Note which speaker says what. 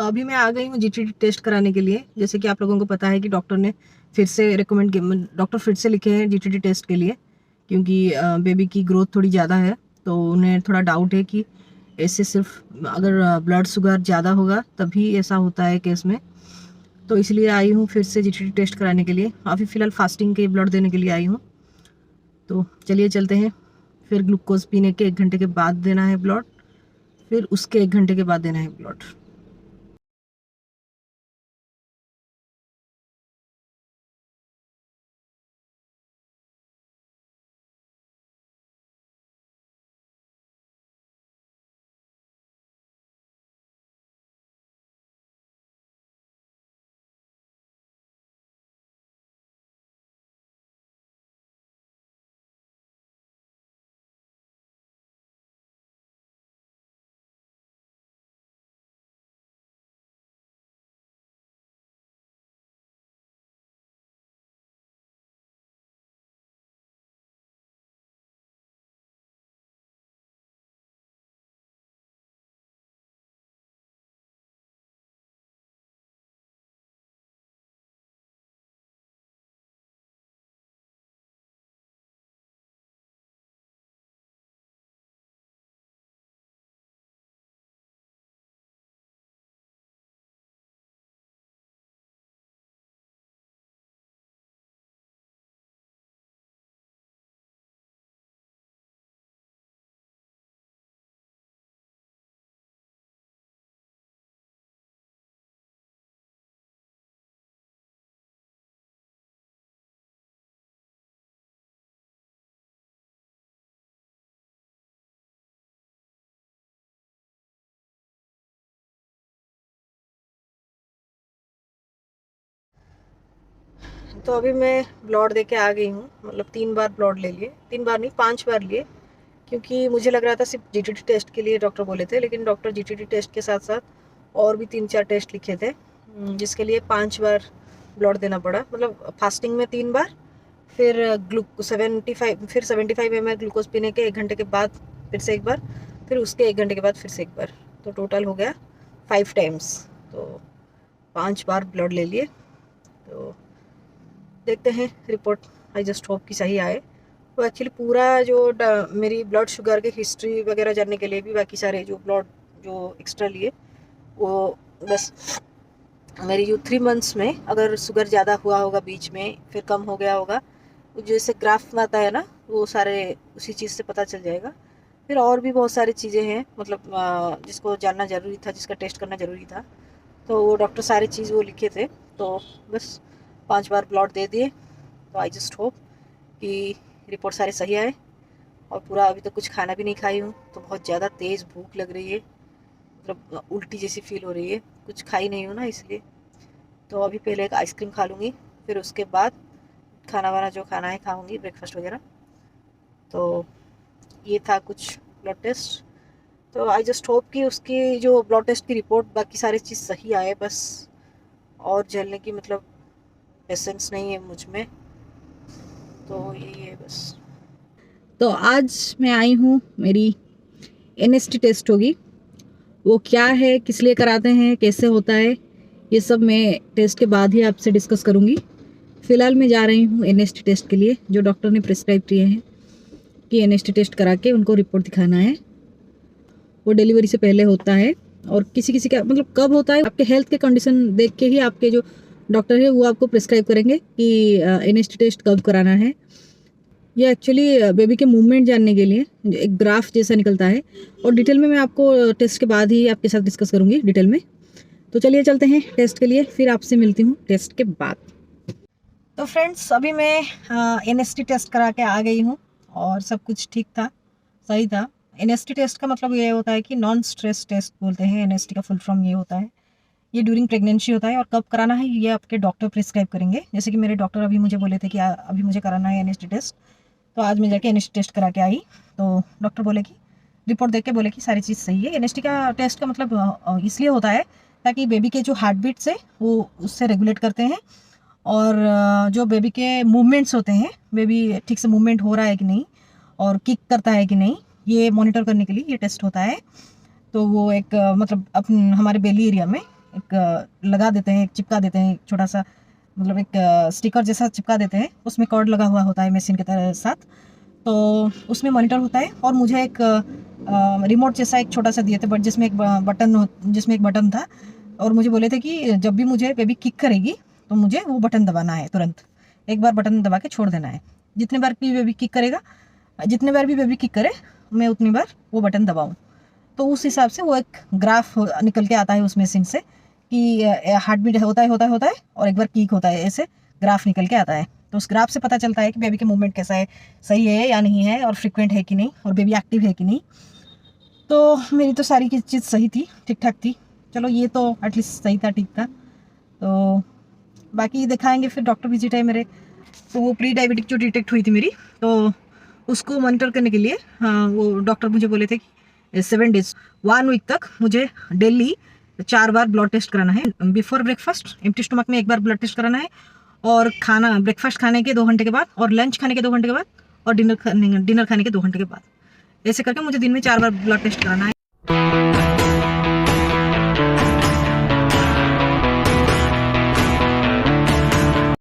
Speaker 1: तो अभी मैं आ गई हूँ जीटीटी टेस्ट कराने के लिए। जैसे कि आप लोगों को पता है कि डॉक्टर ने फिर से डॉक्टर फिर से लिखे हैं जीटीटी टेस्ट के लिए, क्योंकि बेबी की ग्रोथ थोड़ी ज़्यादा है। तो उन्हें थोड़ा डाउट है कि ऐसे सिर्फ अगर ब्लड शुगर ज़्यादा होगा तभी ऐसा होता है केस में। तो इसलिए आई हूँ फिर से जीटीटी टेस्ट कराने के लिए। अभी फ़िलहाल फास्टिंग के ब्लड देने के लिए आई हूँ। तो चलिए चलते हैं। फिर ग्लूकोज पीने के 1 घंटे के बाद देना है ब्लड, फिर उसके 1 घंटे के बाद देना है ब्लड। तो अभी मैं ब्लड दे के आ गई हूँ। मतलब 3 बार ब्लड ले लिए, 3 बार नहीं 5 बार लिए, क्योंकि मुझे लग रहा था सिर्फ जीटीटी टेस्ट के लिए डॉक्टर बोले थे, लेकिन डॉक्टर जीटीटी टेस्ट के साथ साथ और भी 3-4 टेस्ट लिखे थे, जिसके लिए 5 बार ब्लड देना पड़ा। मतलब फास्टिंग में 3 बार, फिर 75 ml ग्लूकोज पीने के 1 घंटे के बाद फिर से 1 बार, फिर उसके 1 घंटे के बाद फिर से 1 बार। तो टोटल हो गया 5 टाइम्स। तो 5 बार ब्लड ले लिए। तो देखते हैं रिपोर्ट। आई जस्ट होप कि सही आए। तो एक्चुअली पूरा जो मेरी ब्लड शुगर की हिस्ट्री वगैरह जानने के लिए भी बाकी सारे जो ब्लड जो एक्स्ट्रा लिए, वो बस मेरी जो 3 मंथ्स में अगर शुगर ज़्यादा हुआ होगा, बीच में फिर कम हो गया होगा, जैसे ग्राफ में आता है ना, वो सारे उसी चीज़ से पता चल जाएगा। फिर और भी बहुत सारी चीज़ें हैं, मतलब जिसको जानना ज़रूरी था, जिसका टेस्ट करना ज़रूरी था। तो वो डॉक्टर सारी चीज़ वो लिखे थे। तो बस 5 बार ब्लड दे दिए। तो आई जस्ट होप कि रिपोर्ट सारे सही आए। और पूरा अभी तो कुछ खाना भी नहीं खाई हूँ, तो बहुत ज़्यादा तेज़ भूख लग रही है। मतलब उल्टी जैसी फील हो रही है, कुछ खाई नहीं हूँ ना इसलिए। तो अभी पहले एक आइसक्रीम खा लूँगी, फिर उसके बाद खाना वाना जो खाना है खाऊँगी, ब्रेकफास्ट वगैरह। तो ये था कुछ ब्लड टेस्ट। तो आई जस्ट होप कि उसकी जो ब्लड टेस्ट की रिपोर्ट बाकी सारी चीज़ सही आए बस। और झेलने की मतलब पेशेंस नहीं है मुझ में। तो यही है बस। तो आज मैं आई हूँ, मेरी एनएसटी टेस्ट होगी। वो क्या है, किस लिए कराते हैं, कैसे होता है, ये सब मैं टेस्ट के बाद ही आपसे डिस्कस करूँगी। फ़िलहाल मैं जा रही हूँ एनएसटी टेस्ट के लिए, जो डॉक्टर ने प्रिस्क्राइब किए हैं कि एनएसटी टेस्ट करा के उनको रिपोर्ट दिखाना है। वो डिलीवरी से पहले होता है, और किसी किसी का मतलब कब होता है, आपके हेल्थ के कंडीशन देख के ही आपके जो डॉक्टर है वो आपको प्रिस्क्राइब करेंगे कि एनएसटी टेस्ट कब कराना है। ये एक्चुअली बेबी के मूवमेंट जानने के लिए एक ग्राफ जैसा निकलता है, और डिटेल में मैं आपको टेस्ट के बाद ही आपके साथ डिस्कस करूँगी डिटेल में। तो चलिए चलते हैं टेस्ट के लिए, फिर आपसे मिलती हूँ टेस्ट के बाद। तो फ्रेंड्स, अभी मैं एनएसटी टेस्ट करा के आ गई हूँ, और सब कुछ ठीक था, सही था। एनएसटी टेस्ट का मतलब ये होता है कि नॉन स्ट्रेस टेस्ट बोलते हैं। एनएसटी का फुल फॉर्म ये होता है। ये ड्यूरिंग प्रेगनेंसी होता है, और कब कराना है ये आपके डॉक्टर प्रिस्क्राइब करेंगे। जैसे कि मेरे डॉक्टर अभी मुझे बोले थे कि अभी मुझे कराना है एनएसटी टेस्ट। तो आज मैं जाके एनएसटी टेस्ट करा के आई। तो डॉक्टर बोले कि रिपोर्ट देख के बोले कि सारी चीज़ सही है। एनएसटी का टेस्ट का मतलब इसलिए होता है ताकि बेबी के जो हार्ट बीट्स है वो उससे रेगुलेट करते हैं, और जो बेबी के मूवमेंट्स होते हैं, बेबी ठीक से मूवमेंट हो रहा है कि नहीं और किक करता है कि नहीं, ये मॉनिटर करने के लिए ये टेस्ट होता है। तो वो एक मतलब अपन हमारे बेली एरिया में एक लगा देते हैं, एक चिपका देते हैं, एक छोटा सा मतलब एक स्टिकर जैसा चिपका देते हैं, उसमें कॉर्ड लगा हुआ होता है मशीन के साथ। तो उसमें मॉनिटर होता है और मुझे एक रिमोट जैसा एक छोटा सा दिए थे, बट जिसमें एक बटन था, और मुझे बोले थे कि जब भी मुझे बेबी किक करेगी तो मुझे वो बटन दबाना है, तुरंत एक बार बटन दबा के छोड़ देना है। जितने बार भी बेबी किक करेगा, जितने बार भी बेबी किक करे, मैं उतनी बार वो बटन दबाऊँ। तो उस हिसाब से वो एक ग्राफ निकल के आता है उस मशीन से कि हार्ट बीट होता है और एक बार किक होता है, ऐसे ग्राफ निकल के आता है। तो उस ग्राफ से पता चलता है कि बेबी के मूवमेंट कैसा है, सही है या नहीं है, और फ्रिक्वेंट है कि नहीं, और बेबी एक्टिव है कि नहीं। तो मेरी तो सारी की चीज़ सही थी, ठीक ठाक थी। चलो ये तो एटलीस्ट सही था, ठीक था। तो बाकी दिखाएंगे फिर। डॉक्टर विजिट है मेरे, तो वो प्री डायबिटिक जो डिटेक्ट हुई थी मेरी, तो उसको मॉनिटर करने के लिए वो डॉक्टर मुझे बोले थे कि 7 डेज 1 वीक तक मुझे डेली 4 बार ब्लड टेस्ट कराना है। बिफोर ब्रेकफास्ट एम्प्टी स्टमक में 1 बार ब्लड टेस्ट कराना है, और ब्रेकफास्ट खाने के 2 घंटे के बाद, और लंच खाने के 2 घंटे के बाद, और डिनर खाने के 2 घंटे के बाद। ऐसे करके मुझे दिन में 4 बार ब्लड टेस्ट कराना है।